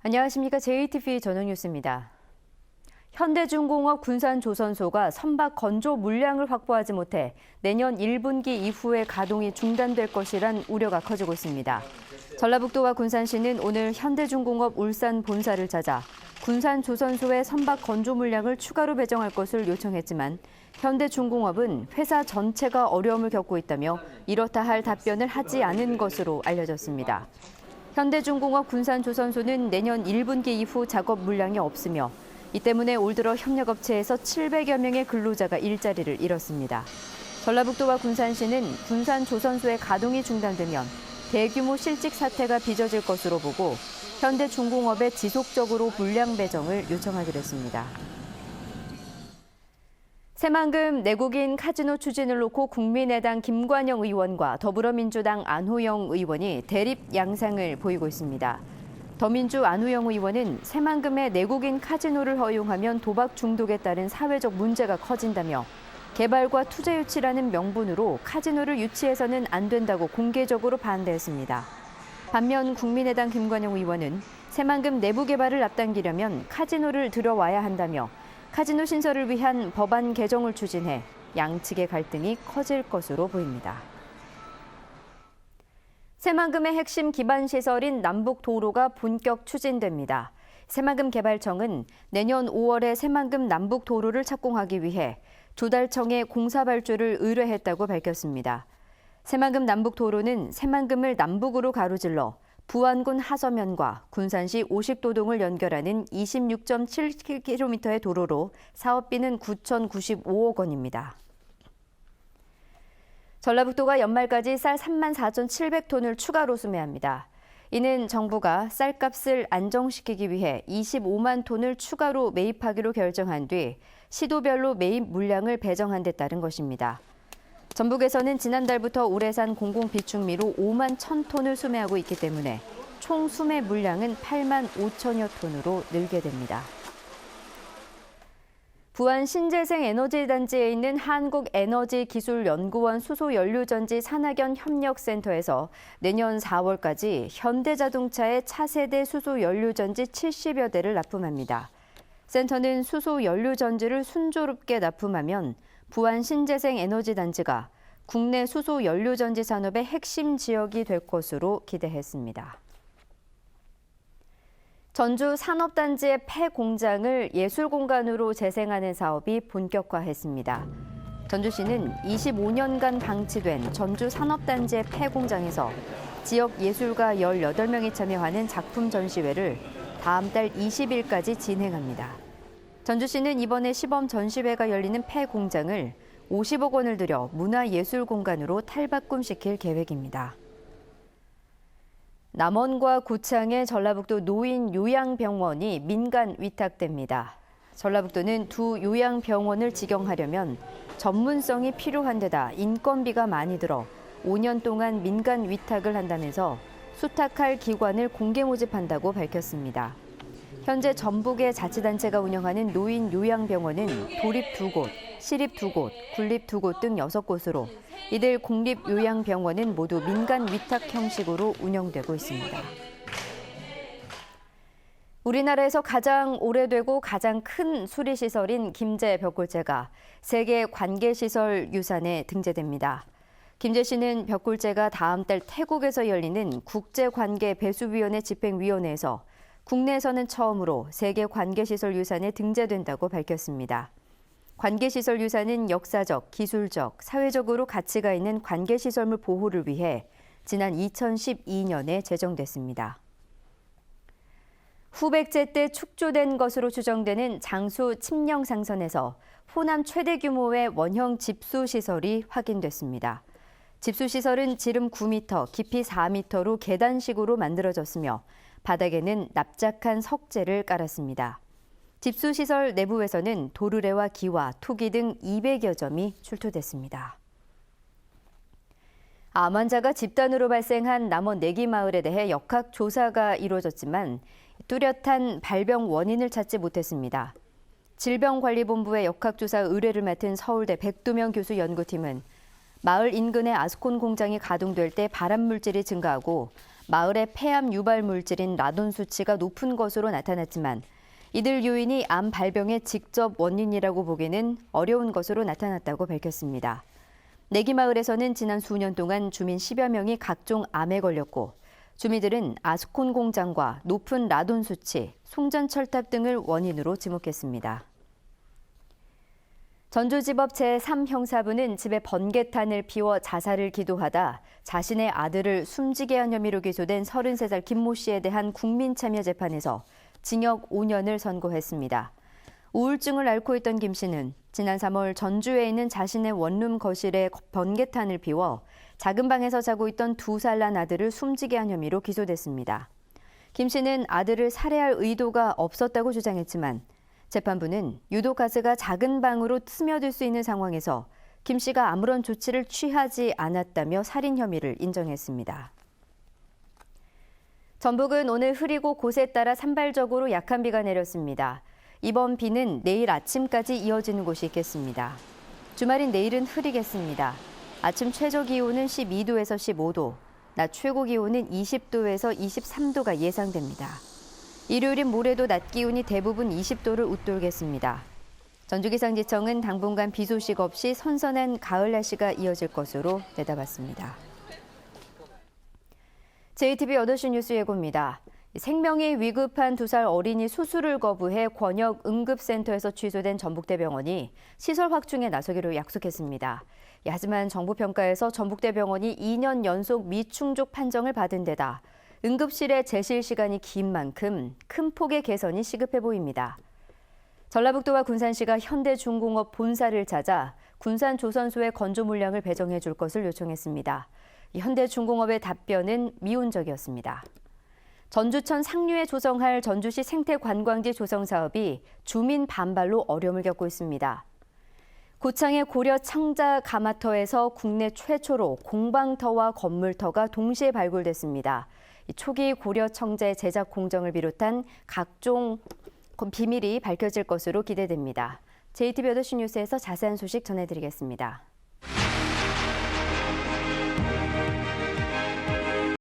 안녕하십니까. JTV 전용뉴스입니다. 현대중공업 군산조선소가 선박 건조 물량을 확보하지 못해 내년 1분기 이후에 가동이 중단될 것이란 우려가 커지고 있습니다. 전라북도와 군산시는 오늘 현대중공업 울산 본사를 찾아 군산조선소의 선박 건조 물량을 추가로 배정할 것을 요청했지만 현대중공업은 회사 전체가 어려움을 겪고 있다며 이렇다 할 답변을 하지 않은 것으로 알려졌습니다. 현대중공업 군산조선소는 내년 1분기 이후 작업 물량이 없으며 이 때문에 올 들어 협력업체에서 700여 명의 근로자가 일자리를 잃었습니다. 전라북도와 군산시는 군산조선소의 가동이 중단되면 대규모 실직 사태가 빚어질 것으로 보고 현대중공업에 지속적으로 물량 배정을 요청하기로 했습니다. 새만금 내국인 카지노 추진을 놓고 국민의당 김관영 의원과 더불어민주당 안호영 의원이 대립 양상을 보이고 있습니다. 더민주 안호영 의원은 새만금의 내국인 카지노를 허용하면 도박 중독에 따른 사회적 문제가 커진다며 개발과 투자 유치라는 명분으로 카지노를 유치해서는 안 된다고 공개적으로 반대했습니다. 반면 국민의당 김관영 의원은 새만금 내부 개발을 앞당기려면 카지노를 들여와야 한다며 카지노 신설을 위한 법안 개정을 추진해 양측의 갈등이 커질 것으로 보입니다. 새만금의 핵심 기반 시설인 남북도로가 본격 추진됩니다. 새만금 개발청은 내년 5월에 새만금 남북도로를 착공하기 위해 조달청에 공사 발주를 의뢰했다고 밝혔습니다. 새만금 남북도로는 새만금을 남북으로 가로질러 부안군 하서면과 군산시 오식도동을 연결하는 26.7km의 도로로 사업비는 9,095억 원입니다. 전라북도가 연말까지 쌀 34,700톤을 추가로 수매합니다. 이는 정부가 쌀값을 안정시키기 위해 25만 톤을 추가로 매입하기로 결정한 뒤 시도별로 매입 물량을 배정한 데 따른 것입니다. 전북에서는 지난달부터 우레산 공공비축미로 5만 1,000톤을 수매하고 있기 때문에 총 수매 물량은 8만 5천여 톤으로 늘게 됩니다. 부안 신재생 에너지단지에 있는 한국에너지기술연구원 수소연료전지 산학연 협력센터에서 내년 4월까지 현대자동차의 차세대 수소연료전지 70여 대를 납품합니다. 센터는 수소연료전지를 순조롭게 납품하면 부안 신재생 에너지단지가 국내 수소연료전지 산업의 핵심 지역이 될 것으로 기대했습니다. 전주 산업단지의 폐공장을 예술공간으로 재생하는 사업이 본격화했습니다. 전주시는 25년간 방치된 전주 산업단지의 폐공장에서 지역 예술가 18명이 참여하는 작품 전시회를 다음 달 20일까지 진행합니다. 전주시는 이번에 시범 전시회가 열리는 폐공장을 50억 원을 들여 문화예술공간으로 탈바꿈시킬 계획입니다. 남원과 고창의 전라북도 노인 요양병원이 민간 위탁됩니다. 전라북도는 두 요양병원을 직영하려면 전문성이 필요한 데다 인건비가 많이 들어 5년 동안 민간 위탁을 한다면서 수탁할 기관을 공개 모집한다고 밝혔습니다. 현재 전북의 자치단체가 운영하는 노인 요양병원은 도립 2곳, 시립 2곳, 군립 2곳 등 6곳으로 이들 공립요양병원은 모두 민간 위탁 형식으로 운영되고 있습니다. 우리나라에서 가장 오래되고 가장 큰 수리시설인 김제 벽골제가 세계 관계시설 유산에 등재됩니다. 김제시는 벽골제가 다음 달 태국에서 열리는 국제관계배수위원회 집행위원회에서 국내에서는 처음으로 세계 관계시설 유산에 등재된다고 밝혔습니다. 관계시설 유산은 역사적, 기술적, 사회적으로 가치가 있는 관계시설물 보호를 위해 지난 2012년에 제정됐습니다. 후백제 때 축조된 것으로 추정되는 장수 침령상선에서 호남 최대 규모의 원형 집수시설이 확인됐습니다. 집수시설은 지름 9m, 깊이 4m로 계단식으로 만들어졌으며 바닥에는 납작한 석재를 깔았습니다. 집수시설 내부에서는 도르래와 기와, 토기 등 200여 점이 출토됐습니다. 암 환자가 집단으로 발생한 남원 내기마을에 대해 역학조사가 이루어졌지만 뚜렷한 발병 원인을 찾지 못했습니다. 질병관리본부의 역학조사 의뢰를 맡은 서울대 백두명 교수 연구팀은 마을 인근의 아스콘 공장이 가동될 때 발암물질이 증가하고 마을의 폐암 유발 물질인 라돈 수치가 높은 것으로 나타났지만 이들 요인이 암 발병의 직접 원인이라고 보기는 어려운 것으로 나타났다고 밝혔습니다. 내기 마을에서는 지난 수년 동안 주민 10여 명이 각종 암에 걸렸고 주민들은 아스콘 공장과 높은 라돈 수치, 송전철탑 등을 원인으로 지목했습니다. 전주지법 제3형사부는 집에 번개탄을 피워 자살을 기도하다 자신의 아들을 숨지게 한 혐의로 기소된 33살 김모 씨에 대한 국민참여재판에서 징역 5년을 선고했습니다. 우울증을 앓고 있던 김 씨는 지난 3월 전주에 있는 자신의 원룸 거실에 번개탄을 피워 작은 방에서 자고 있던 2살 난 아들을 숨지게 한 혐의로 기소됐습니다. 김 씨는 아들을 살해할 의도가 없었다고 주장했지만 재판부는 유독가스가 작은 방으로 스며들 수 있는 상황에서 김 씨가 아무런 조치를 취하지 않았다며 살인 혐의를 인정했습니다. 전북은 오늘 흐리고 곳에 따라 산발적으로 약한 비가 내렸습니다. 이번 비는 내일 아침까지 이어지는 곳이 있겠습니다. 주말인 내일은 흐리겠습니다. 아침 최저 기온은 12도에서 15도, 낮 최고 기온은 20도에서 23도가 예상됩니다. 일요일인 모레도 낮 기온이 대부분 20도를 웃돌겠습니다. 전주기상지청은 당분간 비 소식 없이 선선한 가을 날씨가 이어질 것으로 내다봤습니다. JTBC 8시 뉴스 예고입니다. 생명이 위급한 2살 어린이 수술을 거부해 권역 응급센터에서 취소된 전북대병원이 시설 확충에 나서기로 약속했습니다. 하지만 정부평가에서 전북대병원이 2년 연속 미충족 판정을 받은 데다 응급실에 재실 시간이 긴 만큼 큰 폭의 개선이 시급해 보입니다. 전라북도와 군산시가 현대중공업 본사를 찾아 군산조선소의 건조 물량을 배정해 줄 것을 요청했습니다. 현대중공업의 답변은 미온적이었습니다. 전주천 상류에 조성할 전주시 생태관광지 조성 사업이 주민 반발로 어려움을 겪고 있습니다. 고창의 고려 청자 가마터에서 국내 최초로 공방터와 건물터가 동시에 발굴됐습니다. 초기 고려 청자의 제작 공정을 비롯한 각종 비밀이 밝혀질 것으로 기대됩니다. JTBC 8시 뉴스에서 자세한 소식 전해드리겠습니다.